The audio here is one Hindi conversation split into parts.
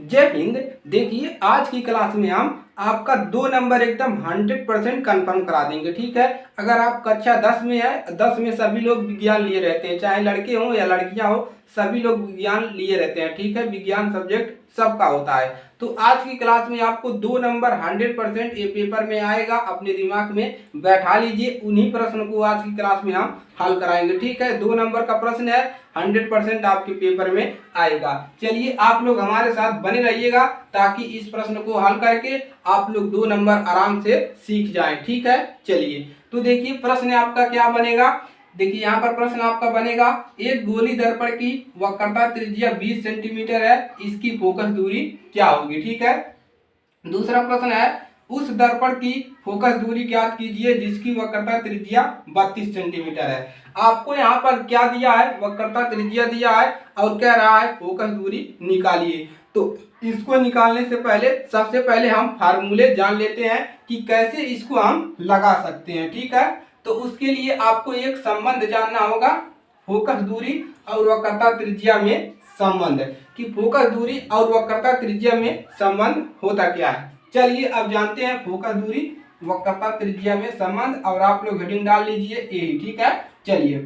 जय हिंद। देखिए आज की क्लास में हम आपका 2 नंबर एकदम 100% कन्फर्म करा देंगे। ठीक है, अगर आप कक्षा 10 में है, 10 में सभी लोग विज्ञान लिए रहते हैं, चाहे लड़के हों या लड़कियां हो, सभी लोग विज्ञान लिए रहते हैं। ठीक है, विज्ञान सब्जेक्ट सबका होता है। तो आज की क्लास में आपको 2 नंबर 100% ये पेपर में आएगा, अपने दिमाग में बैठा लीजिए। उन्हीं प्रश्न को आज की क्लास में हम हल कराएंगे। ठीक है, 2 नंबर का प्रश्न है, 100% आपके पेपर में आएगा। चलिए आप लोग हमारे साथ बने रहिएगा ताकि इस प्रश्न को हल करके आप लोग 2 नंबर आराम से सीख जाएं। ठीक है, चलिए तो देखिए प्रश्न आपका क्या बनेगा। देखिए यहाँ पर प्रश्न आपका बनेगा, एक गोली दर्पण की वक्रता त्रिज्या 20 सेंटीमीटर है, इसकी फोकस दूरी क्या होगी। ठीक है, दूसरा प्रश्न है, उस दर्पण की फोकस दूरी ज्ञात कीजिए जिसकी वक्रता त्रिज्या 32 सेंटीमीटर है। आपको यहाँ पर क्या दिया है, वक्रता त्रिज्या दिया है और कह रहा है फोकस दूरी निकालिए। तो इसको निकालने से पहले सबसे पहले हम फार्मूले जान लेते हैं कि कैसे इसको हम लगा सकते हैं। ठीक है, तो उसके लिए आपको एक संबंध जानना होगा, फोकस दूरी और वक्रता त्रिज्या में संबंध, कि फोकस दूरी और वक्रता त्रिज्या में संबंध होता क्या है। चलिए अब जानते हैं फोकस दूरी वक्रता त्रिज्या में संबंध, और आप लोग हेडिंग डाल लीजिए ए। ठीक है, चलिए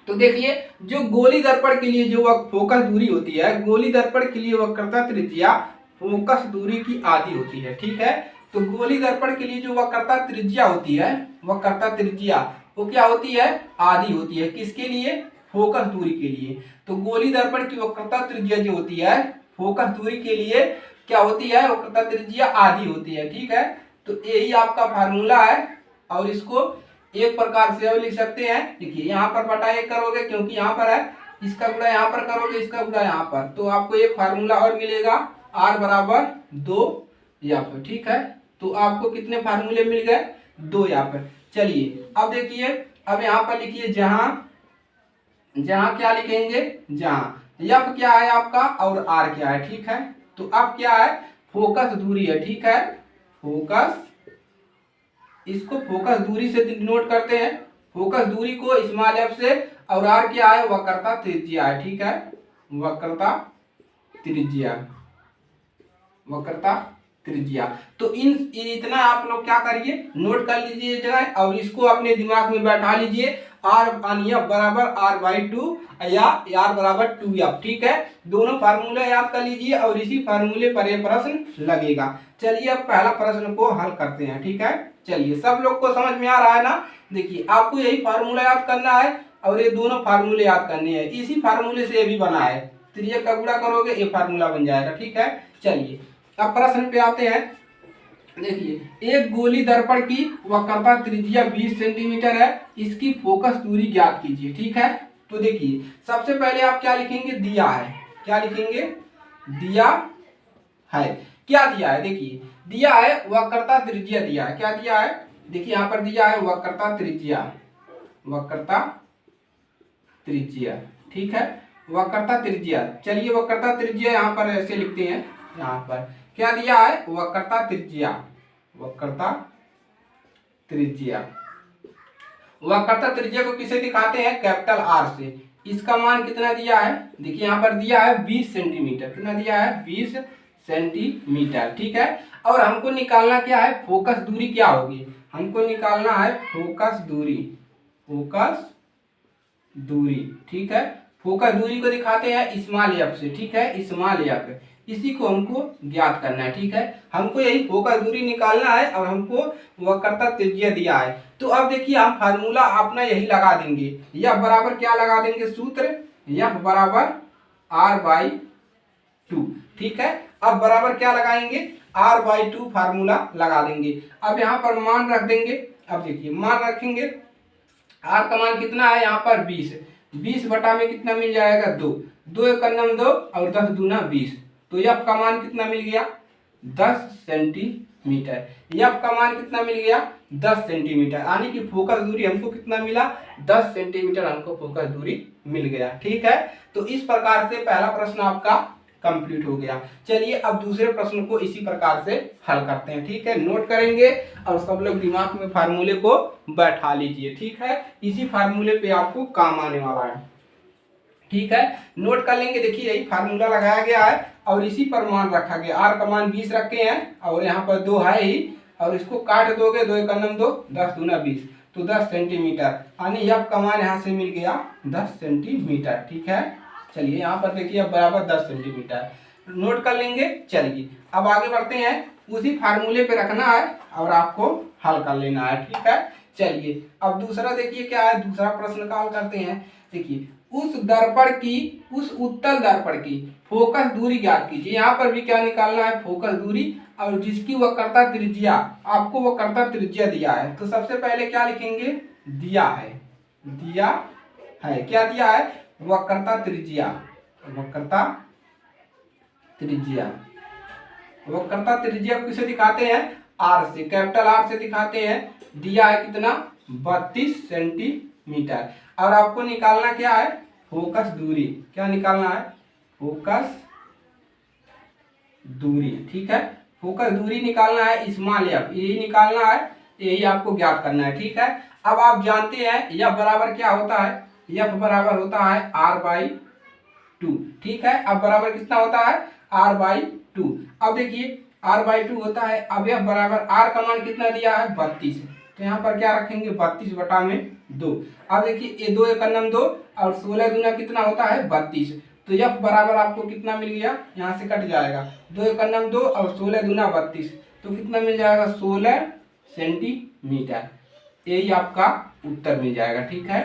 तो देखिए जो गोली दर्पण के लिए जो फोकस दूरी होती है, गोली दर्पण के लिए वक्रता त्रिज्या फोकस दूरी की आधी होती है। ठीक है, तो गोली दर्पण के लिए जो वक्रता त्रिज्या होती है, वक्रता त्रिज्या वो क्या होती है, आधी होती है। किसके लिए, फोकस दूरी के लिए। तो गोली दर्पण की वक्रता त्रिज्या जो होती है फोकस दूरी के लिए क्या होती है, वक्रता त्रिज्या आधी होती है। ठीक है, तो यही आपका फार्मूला है, और इसको एक प्रकार से और लिख सकते हैं। देखिए यहाँ पर बटा एक करोगे क्योंकि यहाँ पर है, इसका गुणा यहाँ पर करोगे, इसका गुणा यहाँ पर, तो आपको एक फार्मूला और मिलेगा, r बराबर 2 यहाँ पर। ठीक है, तो आपको कितने फार्मूले मिल गए, 2 यहाँ पर। चलिए अब देखिए, अब यहाँ पर लिखिए जहां जहां क्या लिखेंगे, जहां f क्या है आपका और r क्या है। ठीक है, तो अब क्या है, फोकस दूरी है। ठीक है, फोकस, इसको फोकस दूरी से नोट करते हैं, फोकस दूरी को स्मॉल एफ से, और आर क्या है, वक्रता त्रिज्या है। ठीक है, वक्रता त्रिज्या, वक्रता त्रिज्या। तो इतना आप लोग क्या करिए, नोट कर लीजिए जगह, और इसको अपने दिमाग में बैठा लीजिए, आर बराबर r/2 या r बराबर 2f। ठीक है, दोनों फार्मूले याद कर लीजिए और इसी फार्मूले पर यह प्रश्न लगेगा। चलिए अब पहला प्रश्न को हल करते हैं। ठीक है, चलिए सब लोग को समझ में आ रहा है ना। देखिए आपको यही फार्मूला याद करना है और ये दोनों फार्मूले याद करने हैं, इसी फार्मूले से ये भी बना है, त्रिज्या का गुणा करोगे ये फार्मूला बन जाएगा। ठीक है, चलिए अब प्रश्न पे आते हैं। देखिए एक गोली दर्पण की वक्रता त्रिज्या 20 सेंटीमीटर है, इसकी फोकस दूरी ज्ञात कीजिए। ठीक है, तो देखिए सबसे पहले आप क्या लिखेंगे, दिया है, क्या लिखेंगे, दिया है, क्या दिया है, देखिए दिया है वक्रता त्रिज्या दिया है, क्या दिया है, देखिए यहाँ पर दिया है वक्रता त्रिज्या, वक्रता त्रिज्या। ठीक है, वक्रता त्रिज्या, चलिए वक्रता त्रिज्या यहाँ पर ऐसे लिखते हैं, यहाँ पर क्या दिया है, वक्रता त्रिज्या, वक्रता त्रिज्या। वक्रता त्रिज्या को किसे दिखाते हैं, कैपिटल आर से। इसका मान कितना दिया है, देखिए यहाँ पर दिया है 20 सेंटीमीटर, कितना दिया है, 20 सेंटीमीटर। ठीक है, और हमको निकालना क्या है, फोकस दूरी क्या होगी, हमको निकालना है फोकस दूरी, फोकस दूरी। ठीक है, फोकस दूरी को दिखाते हैं स्मॉल एफ से। ठीक है, स्मॉल एफ, इसी को हमको ज्ञात करना है। ठीक है, हमको यही फोकस दूरी निकालना है और हमको वक्रता त्रिज्या दिया है। तो अब देखिए हम फार्मूला अपना यही लगा देंगे, एफ बराबर क्या लगा देंगे, सूत्र एफ बराबर r/2। ठीक है, अब बराबर क्या लगाएंगे, r/2 फार्मूला लगा देंगे। अब यहाँ पर मान रख देंगे, अब देखिए मान रखेंगे, r का मान कितना है यहाँ पर 20, 20 बटा में कितना मिल जाएगा, 2, 2 एक नम 2 और 10 दूना 20, तो एफ का मान कितना मिल गया, 10 सेंटीमीटर। एफ का मान कितना मिल गया, 10 सेंटीमीटर, यानी कि फोकस दूरी हमको कितना मिला, 10 सेंटीमीटर हमको फोकस दूरी मिल गया। ठीक है, तो इस प्रकार से पहला प्रश्न आपका कंप्लीट हो गया। चलिए अब दूसरे प्रश्न को इसी प्रकार से हल करते हैं। ठीक है, नोट करेंगे और सब लोग दिमाग में फार्मूले को बैठा लीजिए। ठीक है, इसी फार्मूले पे आपको काम आने वाला है। ठीक है, नोट कर लेंगे। देखिए यही फार्मूला लगाया गया है और इसी पर मान रखा गया। आर का मान 20 रखे हैं और यहाँ पर 2 है ही, और इसको काट दोगे, 2 एक नम 2, 10 दूना 20, तो 10 सेंटीमीटर, यानी एफ का मान यहाँ से मिल गया 10 सेंटीमीटर। ठीक है, चलिए यहाँ पर देखिए अब बराबर 10 सेंटीमीटर नोट कर लेंगे। चलिए अब आगे बढ़ते हैं, उसी फार्मूले पे रखना है और आपको हल कर लेना है। ठीक है, चलिए अब दूसरा देखिए क्या है, दूसरा प्रश्न का हल करते हैं। देखिए उस दर्पण की, उस उत्तल दर्पण की फोकस दूरी ज्ञात कीजिए। यहाँ पर भी क्या निकालना है, फोकस दूरी, और जिसकी वक्रता त्रिज्या, आपको वक्रता त्रिज्या दिया है। तो सबसे पहले क्या लिखेंगे, दिया है, दिया है, क्या दिया है, वक्रता त्रिज्या, वक्रता त्रिज्या। वक्रता त्रिज्या किसे दिखाते हैं, आर से, कैपिटल आर से दिखाते हैं। दिया है कितना, 32 सेंटीमीटर। और आपको निकालना क्या है, फोकस दूरी। क्या निकालना है, फोकस दूरी। ठीक है, फोकस दूरी निकालना है, स्मॉल एफ, यही निकालना है, यही आपको ज्ञात करना है। ठीक है, अब आप जानते हैं एफ बराबर क्या होता है, एफ बराबर होता है r/2। ठीक है, अब बराबर कितना होता है, r/2। अब देखिए r/2 होता है, अब एफ बराबर, r का मान कितना दिया है, 32, तो यहाँ पर क्या रखेंगे, 32/2। अब देखिए ये 2 एक नम 2 और 16 दूना कितना होता है, 32, तो एफ बराबर आपको कितना मिल गया, यहाँ से कट जाएगा, 2 एक नम 2 और 16 दूना 32, तो कितना मिल जाएगा, 16 सेंटीमीटर। यही आपका उत्तर मिल जाएगा। ठीक है,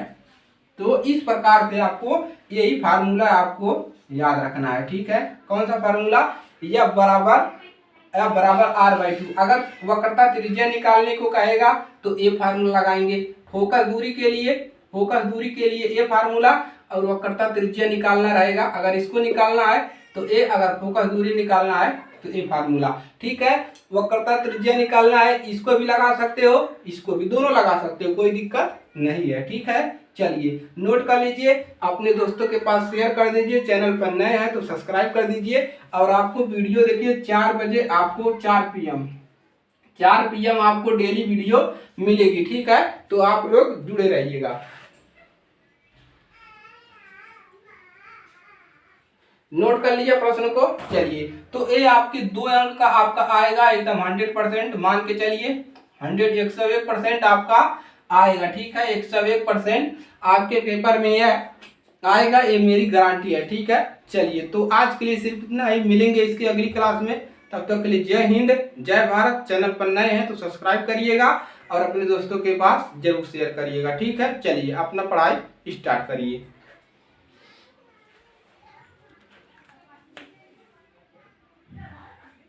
तो इस प्रकार से आपको यही फार्मूला आपको याद रखना है। ठीक है, कौन सा फार्मूला, एफ बराबर r/2। अगर वक्रता त्रिज्या निकालने को कहेगा तो ये फार्मूला लगाएंगे। फोकस दूरी के लिए, फोकस दूरी के लिए ये फार्मूला, और वक्रता त्रिज्या निकालना रहेगा। अगर इसको निकालना है तो ये, अगर फोकस दूरी निकालना है तो ये फार्मूला। ठीक है, वक्रता त्रिज्या निकालना है, इसको भी लगा सकते हो, इसको भी, दोनों लगा सकते हो, कोई दिक्कत नहीं है। ठीक है, चलिए नोट कर लीजिए, अपने दोस्तों के पास शेयर कर दीजिए। चैनल पर नए हैं तो सब्सक्राइब कर दीजिए। और आपको वीडियो देखिए 4 बजे, आपको 4 PM आपको डेली वीडियो मिलेगी। ठीक है, तो आप लोग जुड़े रहिएगा। नोट कर लीजिए प्रश्न को। चलिए, तो ये आपके 2 अंक का आपका आएगा एकदम 100%, मान के चलिए 101% आपका आएगा। ठीक है, 101% आपके पेपर में यह आएगा, ये मेरी गारंटी है। ठीक है, चलिए तो आज के लिए सिर्फ इतना ही, मिलेंगे इसकी अगली क्लास में। तब तक के लिए जय हिंद, जय भारत। चैनल पर नए हैं तो सब्सक्राइब करिएगा और अपने दोस्तों के पास जरूर शेयर करिएगा। ठीक है, चलिए अपना पढ़ाई स्टार्ट करिए।